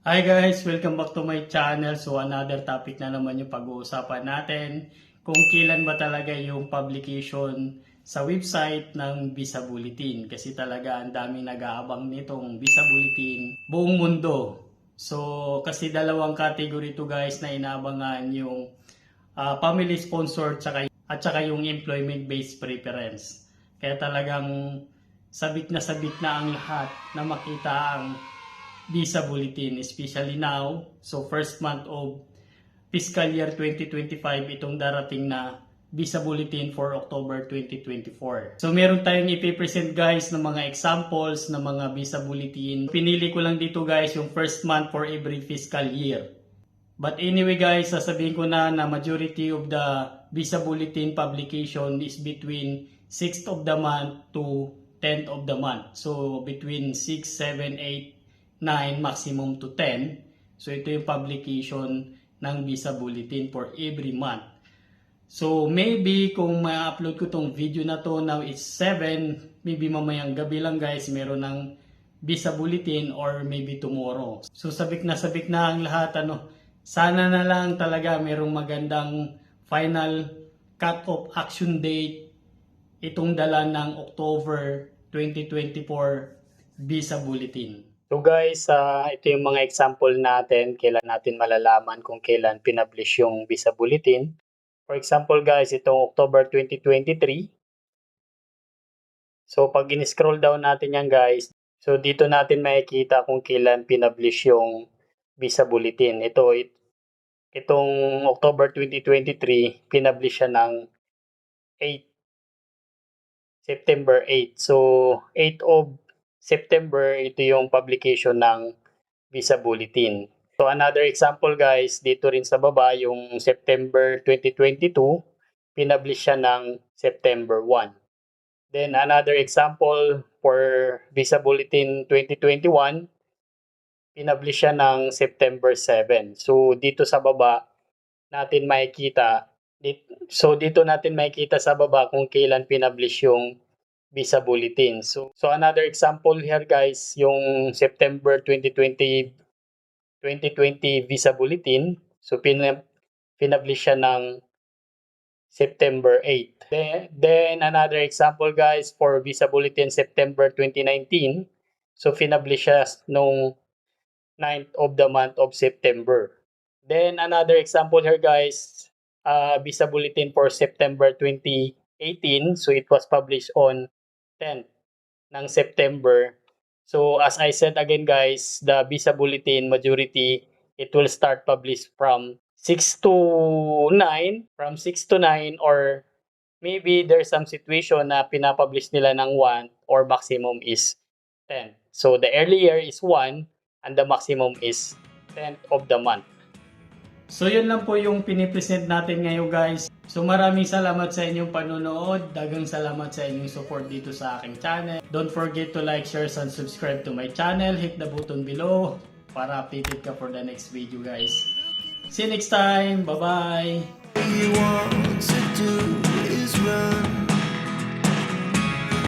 Hi guys! Welcome back to my channel. So another topic na naman yung pag-uusapan natin. Kung kailan ba talaga yung publication sa website ng Visa Bulletin. Kasi talaga ang daming nag-aabang nitong Visa Bulletin buong mundo. So kasi dalawang category to guys na inaabangan yung family sponsored at saka yung employment based preference. Kaya talagang sabik na ang lahat na makita ang Visa Bulletin, especially now. So first month of fiscal year 2025 itong darating na Visa Bulletin for October 2024. So meron tayong ipipresent guys ng mga examples ng mga Visa Bulletin. Pinili ko lang dito guys yung first month for every fiscal year. But anyway guys, sasabihin ko na majority of the Visa Bulletin publication is between 6th of the month to 10th of the month. So between 6, 7, 8, 9, maximum to 10. So ito yung publication ng Visa Bulletin for every month. So maybe kung ma-upload ko tong video na to, now it's 7, maybe mamayang gabi lang guys, meron ng Visa Bulletin or maybe tomorrow. So sabik na ang lahat. Sana na lang talaga merong magandang final cut-off action date itong dala ng October 2024 Visa Bulletin. So guys, ito yung mga example natin, kailan natin malalaman kung kailan pinablish yung Visa Bulletin. For example guys, itong October 2023. So pag in-scroll down natin yan guys, so dito natin makikita kung kailan pinablish yung Visa Bulletin. Itong October 2023, pinablish siya ng September 8. So 8 of September, ito yung publication ng Visa Bulletin. So another example guys, dito rin sa baba, yung September 2022, pinablish siya ng September 1. Then another example for Visa Bulletin 2021, pinablish siya ng September 7. So dito sa baba natin makikita, dito natin makikita sa baba kung kailan pinablish yung Visa Bulletin. So another example here guys, yung September 2020 Visa Bulletin. So pinablish siya ng September 8. Then another example guys for Visa Bulletin September 2019. So pinablish siya nung 9th of the month of September. Then another example here guys, Visa Bulletin for September 2018. So it was published on 10th ng September. So as I said again guys, the Visa Bulletin majority, it will start published from 6 to 9, or maybe there's some situation na pinapublish nila ng 1 or maximum is 10. So the earlier is 1 and the maximum is 10th of the month. So yun lang po yung pinipresent natin ngayon guys. So maraming salamat sa inyong panonood. Dagang salamat sa inyong support dito sa aking channel. Don't forget to like, share, and subscribe to my channel. Hit the button below para updated ka for the next video guys. See you next time. Bye-bye.